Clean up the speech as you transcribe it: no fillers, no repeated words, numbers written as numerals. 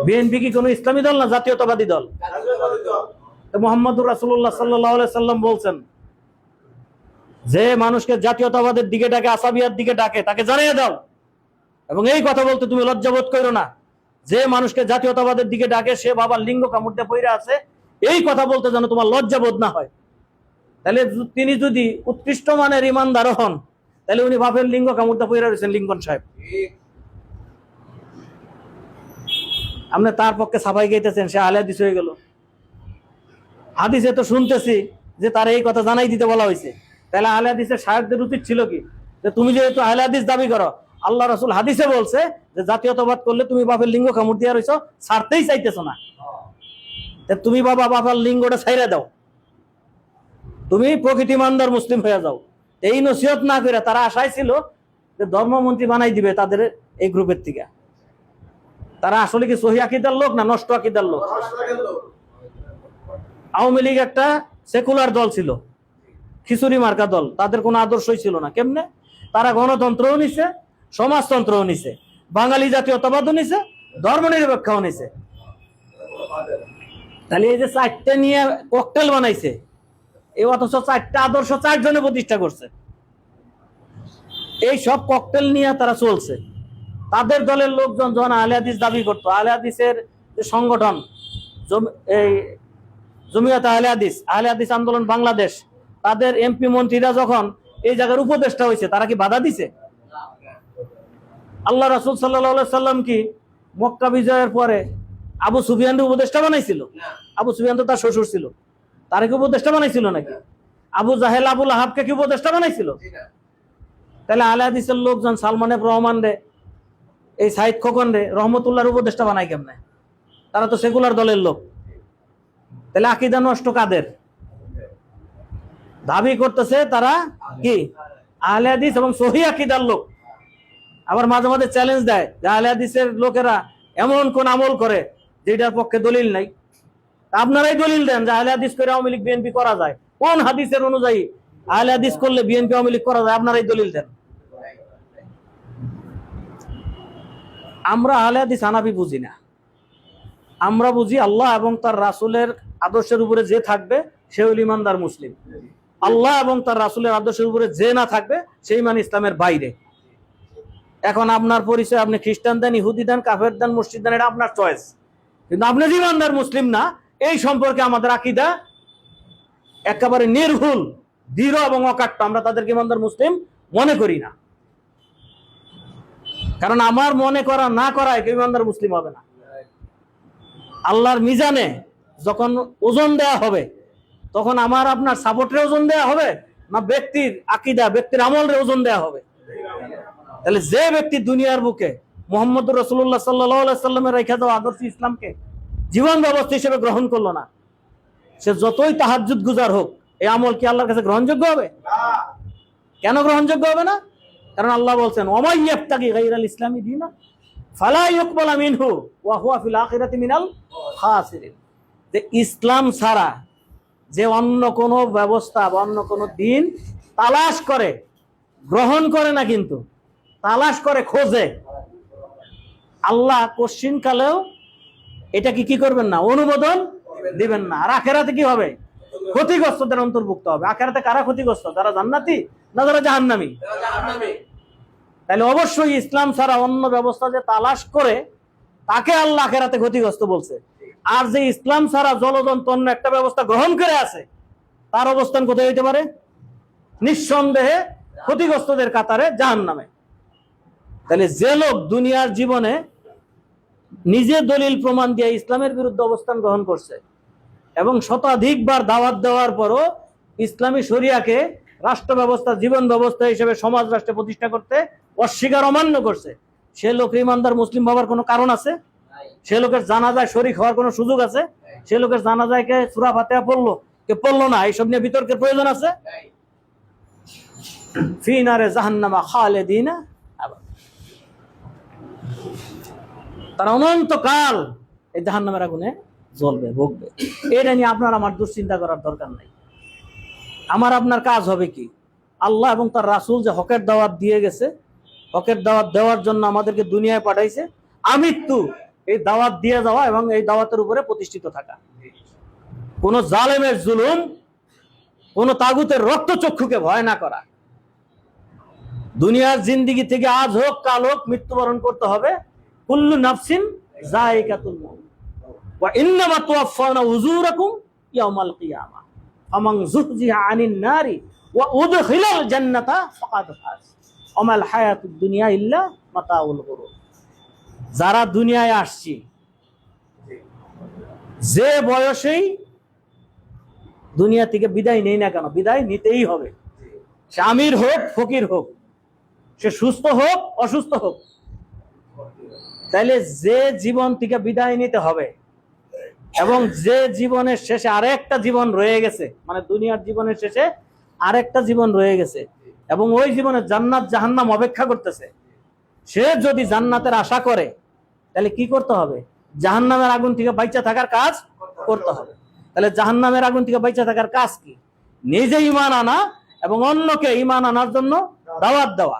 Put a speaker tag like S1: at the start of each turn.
S1: BNP কি কোনো ইসলামী দল না জাতীয়তাবাদী দল? মুহাম্মদুর রাসূলুল্লাহ সাল্লাল্লাহু আলাইহি সাল্লাম বলছেন, যে মানুষকে জাতীয়তাবাদের দিকে ডাকে, আসাবিয়ার দিকে ডাকে, তাকে জানিয়ে দাও। এবং এই কথা বলতে তুমি লজ্জাবোধ করো না, যে মানুষকে জাতীয়তাবাদের দিকে ডাকে সে বাবার লিঙ্গ কামড়তে পড়ে আছে, এই কথা বলতে যেন তোমার লজ্জাবোধ না হয়। তাহলে তিনি যদি উৎকৃষ্ট মানের ইমানদার হন, তাহলে উনি বাপের লিঙ্গ কামড়তে পড়ে রয়েছেন লিঙ্কন সাহেব। আপনি তার পক্ষে সাফাই গাইতেছেন, সে আহলে হাদিস হয়ে গেল। হাদিসে তো শুনতেছি যে তার এই কথা জানাই দিতে বলা হয়েছে। তাহলে আহলে হাদিসের শায়খদের উচিত ছিল কি, যে তুমি যেহেতু আহলে হাদিস দাবি করো, আল্লাহ রাসূল হাদিসে বলছে যে জাতীয়তাবাদ করলে তুমি বাপের লিঙ্গ কামড় দিয়া রইছো, ছাড়তেই চাইতেছো না, তুমি বাবার লিঙ্গটা ছাইরা দাও, তুমি প্রকৃতি ইমানদার মুসলিম হয়ে যাও। এই নসিহত না করে তারা আশায় ছিল যে ধর্মমন্ত্রী বানাই দিবে তাদের এই গ্রুপের থেকে। তারা আসলে কি সহি আকীদার লোক না নষ্ট আকীদার লোক? আওয়ামী লীগ একটা সেকুলার দল ছিল, খিচুড়ি মার্কা দল, তাদের কোনো আদর্শই ছিল না। কেমনে? তারা গণতন্ত্রও নিছে, সমাজতন্ত্রও নিছে, বাঙালি জাতীয়তাবাদও নিছে, ধর্মনিরপেক্ষও নিছে। তাহলে এই যে চারটে নিয়ে ককটেল বানাইছে, এই অথচ চারটা আদর্শ চারজনে প্রতিষ্ঠা করছে, এই সব ককটেল নিয়ে তারা চলছে। তাদের দলের লোকজন যখন আহলে হাদিস দাবি করতো, আহলে হাদিসের যে সংগঠন এই জমিয়ত আহলে হাদিস আন্দোলন বাংলাদেশ, তাদের এমপি মন্ত্রীরা যখন এই জায়গার উপদেষ্টা হয়েছে, তারা কি বাধা দিছে? আল্লাহ রাসূল সাল্লাল্লাহু আলাইহি সাল্লাম কি মক্কা বিজয়ের পরে আবু সুফিয়ানের উপদেষ্টা বানাইছিল? আবু সুফিয়ান তো তার শ্বশুর ছিল, তারে কি উপদেষ্টা বানাইছিল নাকি? আবু জাহেল আবুল আহাবকে কি উপদেষ্টা বানাইছিল? তাহলে আহলে হাদিসের লোকজন সালমান এফ রহমান রে, এই সাইদ খোকন রে রহমতুল্লাহর উপদেষ্টা বানায় কেমনে? তারা তো সেকুলার দলের লোক। তাহলে আকীদা নষ্ট কাদের? দাবি করতেছে তারা কি আহলে হাদিস এবং সহি আকীদার লোক। আবার মাঝে মাঝে চ্যালেঞ্জ দেয় যে আহলে হাদিসের লোকেরা এমন কোন আমল করে যেটার পক্ষে দলিল নাই। আপনারাই দলিল দেন যে আহলে হাদিস করে আওয়ামী লীগ বিএনপি করা যায়। কোন হাদিসের অনুযায়ী আহলে হাদিস করলে বিএনপি আওয়ামী লীগ করা যায়? আপনারাই দলিল দেন। আমরা আহলে হাদিস হানাফি বুঝি না, আমরা বুঝি আল্লাহ এবং তার রাসূলের আদর্শের উপরে যে থাকবে সে হল ইমানদার মুসলিম, আল্লাহ এবং তার রাসূলের আদর্শের উপরে যে না থাকবে সেই মানে ইসলামের বাইরে। এখন আপনার পরিচয় আপনি খ্রিস্টান দেন, ইহুদি দেন, কাফের দেন, মুশরিক দেন, এটা আপনার চয়েস, কিন্তু আপনি যে ইমানদার মুসলিম না, এই সম্পর্কে আমাদের আকীদা একেবারে নির্ভুল, দৃঢ় এবং অকাট্য। আমরা তাদেরকে ইমানদার মুসলিম মনে করি না, কারণ আমার মনে করা না করায় কেউ ইমানদার মুসলিম হবে না। আল্লাহর মিজানে যখন ওজন দেয়া হবে, তখন আমার আপনার সাপোর্টের ওজন দেয়া হবে না ব্যক্তির আকীদা, ব্যক্তির আমলের ওজন দেয়া হবে? তাহলে যে ব্যক্তি দুনিয়ার বুকে মুহাম্মদুর রাসূলুল্লাহ সাল্লাল্লাহু আলাইহি সাল্লামের রেখে দেওয়া আদর্শ ইসলামকে জীবন ব্যবস্থা হিসেবে গ্রহণ করলো না, সে যতই তাহাজ্জুদ গুজার হোক, এই আমল কি আল্লাহর কাছে গ্রহণযোগ্য হবে? কেন গ্রহণযোগ্য হবে না? কারণ আল্লাহ বলছেন, ওয়ামাই ইয়াবতাগি গায়রাল ইসলামি দীনা ফালা ইউকবালা মিনহু ওয়া হুয়া ফিল আখিরাতি মিনাল খাসিরিন। যে ইসলাম ছাড়া যে অন্য কোনো ব্যবস্থা বা অন্য কোনো দিন তালাশ করে, গ্রহণ করে না, কিন্তু তালাশ করে, খোঁজে, আল্লাহ কোশ্চিন কালেও এটা কি করবেন না, অনুমোদন দিবেন না। আর আখিরাতে কি হবে? ক্ষতিগ্রস্তদের অন্তর্ভুক্ত হবে। আখিরাতে কারা ক্ষতিগ্রস্ত? যারা জান্নাতি না যারা জাহান্নামী? তাহলে অবশ্যই ইসলাম ছাড়া অন্য ব্যবস্থা যে তালাশ করে, তাকে আল্লাহ আখিরাতে ক্ষতিগ্রস্ত বলছে। আর যে ইসলাম ছাড়া জলযন্ত্র অন্য একটা ব্যবস্থা গ্রহণ করে আছে, তার অবস্থান কোথায় হইতে পারে? নিঃসন্দেহে ক্ষতিগ্রস্তদের কাতারে, জাহান্নামে। তাহলে যে লোক দুনিয়ার জীবনে নিজে দলিল প্রমাণ দিয়ে ইসলামের বিরুদ্ধে অবস্থান গ্রহণ করছে এবং শতাধিকবার দাওয়াত দেওয়ার পরও ইসলামী শরিয়াকে রাষ্ট্র ব্যবস্থা, জীবন ব্যবস্থা হিসেবে সমাজ রাষ্ট্রে প্রতিষ্ঠা করতে অস্বীকার, অমান্য করছে, সে লোক ইমানদার মুসলিম হবার কোনো কারণ আছে? সে লোকের জানাজায় শরীক হওয়ার কোনো সুযোগ আছে? সে লোকের জানাজায় কে সূরা ফাতিহা পড়লো, কে পড়লো না, এইসব নিয়ে বিতর্কের প্রয়োজন আছে? ফি নারে জাহান্নামা খালিদিনা আবাদা, তারা অনন্তকাল এই জাহান্নামের আগুনে জ্বলবে, ভুগবে। এটা নিয়ে আপনার আমার দুশ্চিন্তা করার দরকার নাই। আমার আপনার কাজ হবে কি? আল্লাহ এবং তার রাসূল যে হকের দাওয়াত দিয়ে গেছে, হকের দাওয়াত দেওয়ার জন্য আমাদেরকে দুনিয়ায় পাঠাইছে, আমৃত্যু এই দাওয়াত দিয়ে যাওয়া এবং এই দাওয়াতের উপরে প্রতিষ্ঠিত থাকা। কোন জালেমের জুলুম, কোন তাগুতের রক্তচক্ষুকে ভয় না করা। দুনিয়ার জিন্দেগি থেকে আজ হোক কাল হোক মৃত্যুবরণ করতে হবে। কুল্লু নাফসিন যায়িকাতুল মউত ওয়া ইন্নামা তুওয়াফাউনা উজুরাকুম ইয়াওমাল কিয়ামাহ ফামান যুহজিহা আনিন নারি ওয়া উদখিলাল জান্নাতা ফাকাদ ফাজ ওয়া মাল হায়াতুদ দুনিয়া ইল্লা মাতাউল গুরুর। যারা দুনিয়ায় আসছি, যে বয়সেই দুনিয়া থেকে বিদায় নেই না কেন, বিদায় নিতেই হবে। সে আমির হোক ফকির হোক, সে সুস্থ হোক অসুস্থ হোক, তাইলে যে জীবন থেকে বিদায় নিতে হবে এবং যে জীবনের শেষে আরেকটা জীবন রয়ে গেছে, মানে দুনিয়ার জীবনের শেষে আরেকটা জীবন রয়ে গেছে এবং ওই জীবনে জান্নাত জাহান্নাম অপেক্ষা করতেছে, সে যদি জান্নাতের আশা করে তাহলে কি করতে হবে? জাহান্নামের আগুন থেকে বাইচা থাকার কাজ করতে হবে। তাহলে জাহান্নামের আগুন থেকে বাইচা থাকার কাজ কি? নিজে ঈমান আনা এবং অন্যকে ঈমান আনার জন্য দাওয়াত দেওয়া।